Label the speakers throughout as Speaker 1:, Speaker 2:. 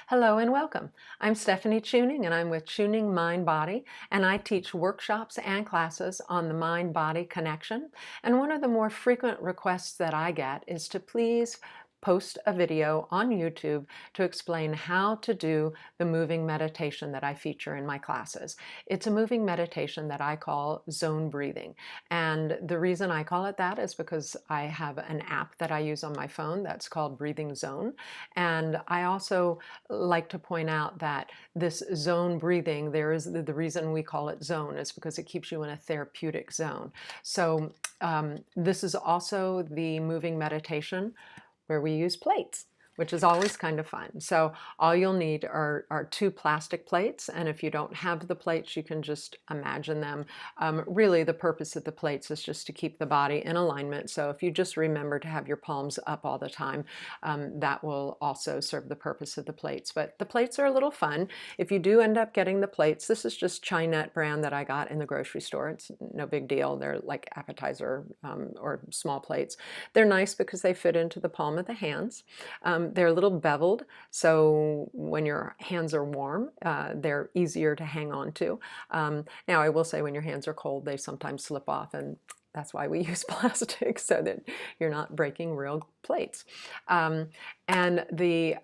Speaker 1: Hello and welcome. I'm Stephanie Chewning and I'm with Chewning Mind Body, and I teach workshops and classes on the mind-body connection. And one of the more frequent requests that I get is to please post a video on YouTube to explain how to do the moving meditation that I feature in my classes. It's a moving meditation that I call zone breathing. And the reason I call it that is because I have an app that I use on my phone that's called Breathing Zone. And I also like to point out that this zone breathing, the reason we call it zone is because it keeps you in a therapeutic zone. So this is also the moving meditation where we use plates, which is always kind of fun. So all you'll need are two plastic plates, and if you don't have the plates, you can just imagine them. Really, the purpose of the plates is just to keep the body in alignment. So if you just remember to have your palms up all the time, that will also serve the purpose of the plates. But the plates are a little fun. If you do end up getting the plates, this is just Chinette brand that I got in the grocery store. It's no big deal. They're like appetizer or small plates. They're nice because they fit into the palm of the hands. They're a little beveled, so when your hands are warm, they're easier to hang on to. Now, I will say when your hands are cold, they sometimes slip off, and that's why we use plastic, so that you're not breaking real plates. And the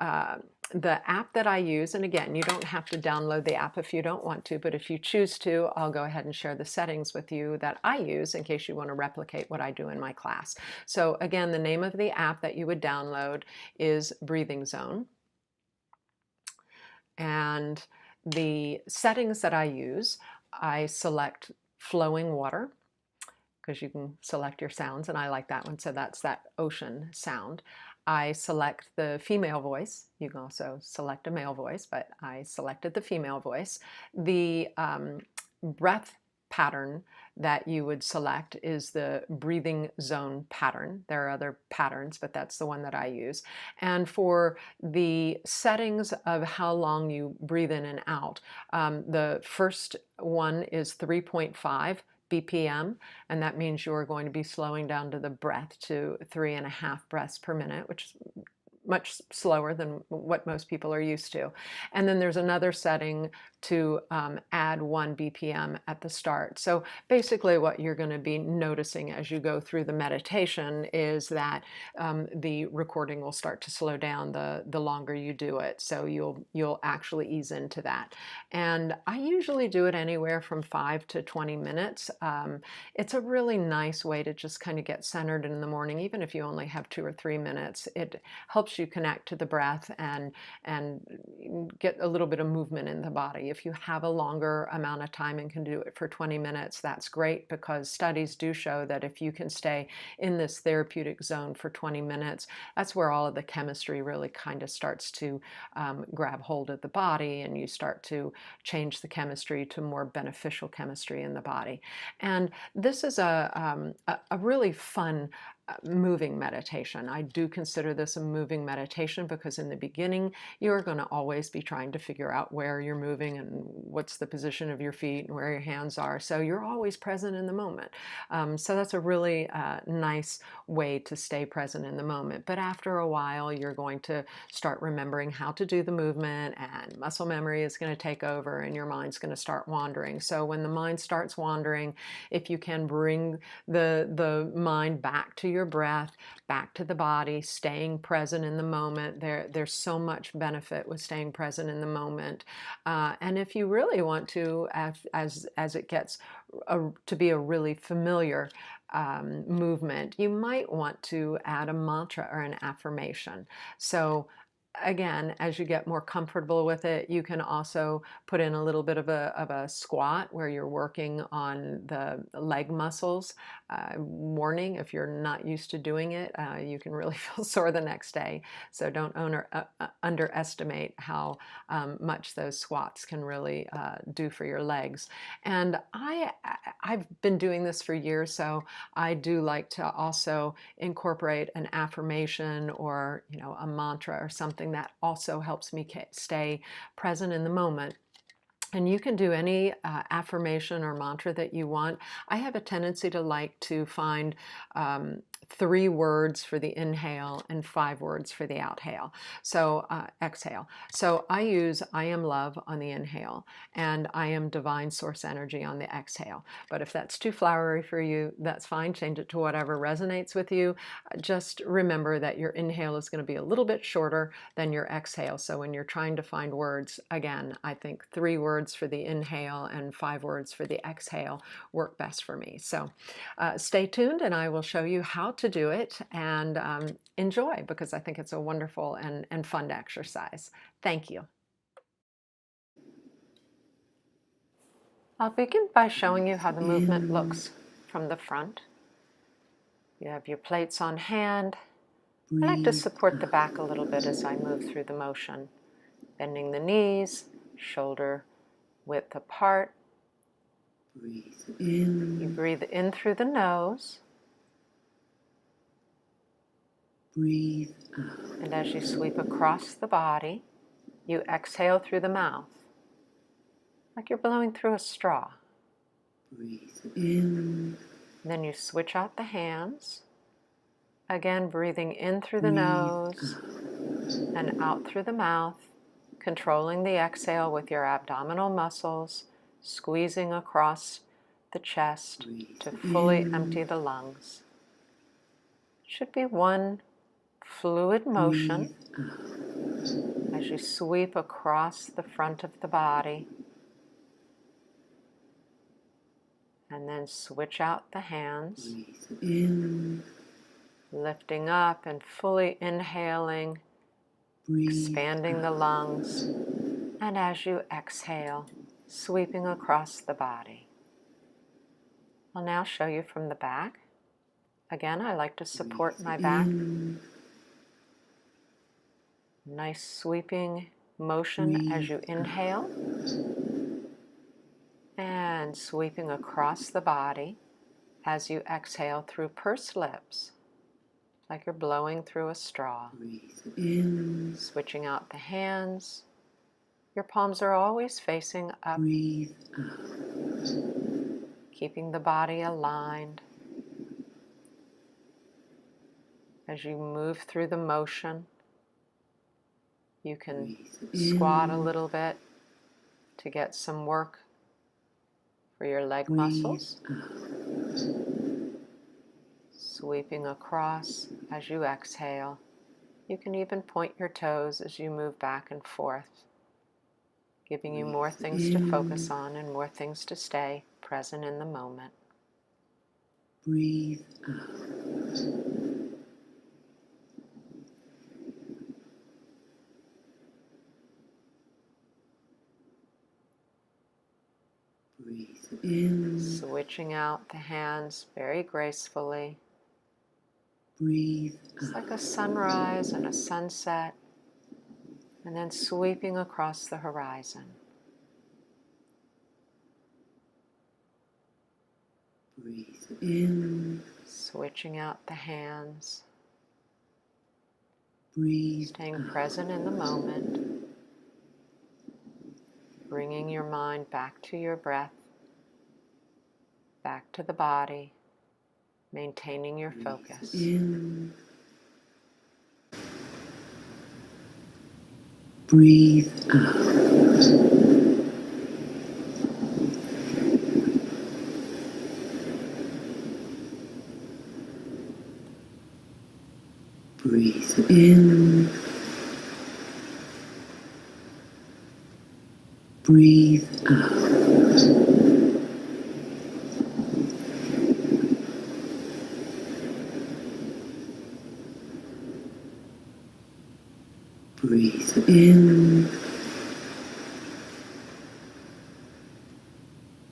Speaker 1: app that I use, and again, you don't have to download the app if you don't want to, but if you choose to, I'll go ahead and share the settings with you that I use in case you want to replicate what I do in my class. So again, the name of the app that you would download is Breathing Zone. And the settings that I use, I select flowing water, because you can select your sounds, and I like that one, so that's that ocean sound. I select the female voice. You can also select a male voice, but I selected the female voice. The breath pattern that you would select is the breathing zone pattern. There are other patterns, but that's the one that I use. And for the settings of how long you breathe in and out, the first one is 3.5 BPM, and that means you're going to be slowing down to the breath to 3.5 breaths per minute, which is much slower than what most people are used to. And then there's another setting to add 1 BPM at the start. So basically what you're going to be noticing as you go through the meditation is that the recording will start to slow down the longer you do it. So you'll actually ease into that. And I usually do it anywhere from 5 to 20 minutes. It's a really nice way to just kind of get centered in the morning, even if you only have 2 or 3 minutes. It helps you connect to the breath and get a little bit of movement in the body. If you have a longer amount of time and can do it for 20 minutes, that's great, because studies do show that if you can stay in this therapeutic zone for 20 minutes, that's where all of the chemistry really kind of starts to grab hold of the body, and you start to change the chemistry to more beneficial chemistry in the body. And this is a really fun moving meditation. I do consider this a moving meditation because in the beginning you're going to always be trying to figure out where you're moving and what's the position of your feet and where your hands are. So you're always present in the moment. So that's a really nice way to stay present in the moment. But after a while you're going to start remembering how to do the movement, and muscle memory is going to take over and your mind's going to start wandering. So when the mind starts wandering, if you can bring the mind back to your breath, back to the body, staying present in the moment. There's so much benefit with staying present in the moment. And if you really want to, as it gets to be a really familiar movement, you might want to add a mantra or an affirmation. So again, as you get more comfortable with it, you can also put in a little bit of a squat where you're working on the leg muscles. Warning, if you're not used to doing it, you can really feel sore the next day. So don't underestimate how much those squats can really do for your legs. And I've been doing this for years, so I do like to also incorporate an affirmation or a mantra or something that also helps me stay present in the moment. And you can do any affirmation or mantra that you want. I have a tendency to like to find 3 words for the inhale and 5 words for the exhale. So I use I am love on the inhale and I am divine source energy on the exhale. But if that's too flowery for you, that's fine. Change it to whatever resonates with you. Just remember that your inhale is going to be a little bit shorter than your exhale. So when you're trying to find words, again, I think 3 words for the inhale and 5 words for the exhale work best for me. So stay tuned and I will show you how to do it, and enjoy, because I think it's a wonderful and fun exercise. Thank you. I'll begin by showing you how the movement looks from the front. You have your plates on hand. I like to support the back a little bit as I move through the motion, bending the knees, shoulder width apart. You breathe in through the nose.
Speaker 2: Breathe out.
Speaker 1: And as you sweep across the body, you exhale through the mouth, like you're blowing through a straw.
Speaker 2: Breathe in.
Speaker 1: Then you switch out the hands, again breathing in through the
Speaker 2: Breathe
Speaker 1: nose and out through the mouth, controlling the exhale with your abdominal muscles, squeezing across the chest to fully empty the lungs. It should be one fluid motion as you sweep across the front of the body, and then switch out the hands,
Speaker 2: Breathe in.
Speaker 1: lifting up and fully inhaling,
Speaker 2: Breathe
Speaker 1: expanding the lungs, and as you exhale, sweeping across the body. I'll now show you from the back. Again, I like to support my back. Nice sweeping motion as you inhale, and sweeping across the body as you exhale through pursed lips, like you're blowing through a straw.
Speaker 2: Breathe in.
Speaker 1: Switching out the hands. Your palms are always facing up,
Speaker 2: Breathe out.
Speaker 1: keeping the body aligned. As you move through the motion, you can squat a little bit to get some work for your leg muscles. Sweeping across as you exhale. You can even point your toes as you move back and forth, giving you more things to focus on and more things to stay present in the moment.
Speaker 2: Breathe out. Breathe in.
Speaker 1: Switching out the hands very gracefully.
Speaker 2: Breathe
Speaker 1: It's
Speaker 2: out.
Speaker 1: like a sunrise and a sunset, and then sweeping across the horizon.
Speaker 2: Breathe in.
Speaker 1: Switching out the hands,
Speaker 2: Breathe
Speaker 1: staying
Speaker 2: out.
Speaker 1: present in the moment, bringing your mind back to your breath, back to the body, maintaining your focus.
Speaker 2: In. Breathe out. Breathe in. Breathe out. Breathe in.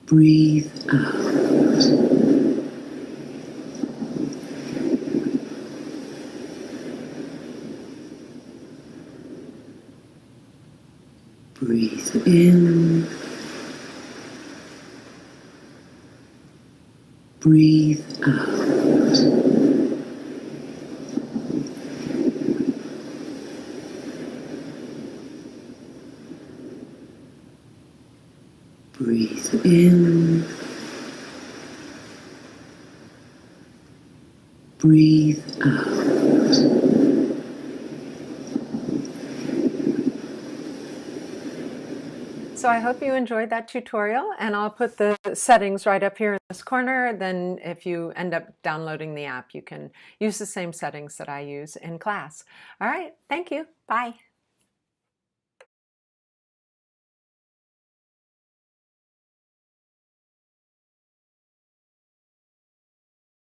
Speaker 2: Breathe out. Breathe in. Breathe out. Breathe in. breathe out.
Speaker 1: So I hope you enjoyed that tutorial, and I'll put the settings right up here in this corner. Then if you end up downloading the app, you can use the same settings that I use in class. All right, thank you. Bye.